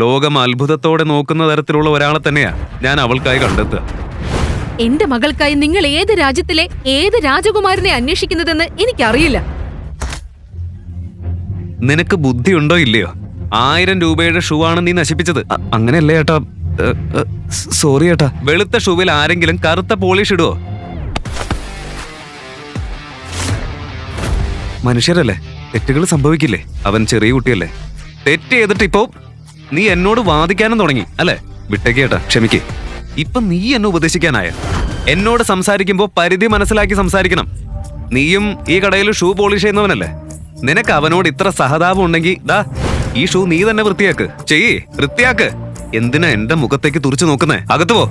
ലോകം അത്ഭുതത്തോടെ നോക്കുന്ന തരത്തിലുള്ള ഒരാളെ തന്നെയാ ഞാൻ അവൾക്കായി കണ്ടെത്തുക. എന്റെ മകൾക്കായി നിങ്ങൾ ഏത് രാജ്യത്തിലെ ഏത് രാജകുമാരനെ അന്വേഷിക്കുന്നതെന്ന് എനിക്കറിയില്ല. നിനക്ക് ബുദ്ധിയുണ്ടോ ഇല്ലയോ? 1000 രൂപയുടെ ഷൂ ആണ് നീ നശിപ്പിച്ചത്. അങ്ങനെയല്ലേ ഏട്ടാ? സോറി ഏട്ടാ. വെളുത്ത ഷൂവിൽ ആരെങ്കിലും കറുത്ത പോളിഷ് ഇടുവോ? മനുഷ്യരല്ലേ, തെറ്റുകൾ സംഭവിക്കില്ലേ? അവൻ ചെറിയ കുട്ടിയല്ലേ. തെറ്റ് ചെയ്തിട്ട് ഇപ്പോ നീ എന്നോട് വാദിക്കാനും തുടങ്ങി അല്ലേ? വിട്ടേക്കേട്ടാ, ക്ഷമിക്കേ. ഇപ്പൊ നീ എന്നെ ഉപദേശിക്കാനായ? എന്നോട് സംസാരിക്കുമ്പോ പരിധി മനസ്സിലാക്കി സംസാരിക്കണം. നീയും ഈ കടയിൽ ഷൂ പോളിഷ് ചെയ്യുന്നവനല്ലേ? നിനക്ക് അവനോട് ഇത്ര സഹതാപം ഉണ്ടെങ്കിൽ ദാ ഈ ഷൂ നീ തന്നെ വൃത്തിയാക്ക്. വൃത്തിയാക്ക്. എന്തിനാ എന്റെ മുഖത്തേക്ക് തുറിച്ചു നോക്കുന്നേ? അകത്ത് പോ.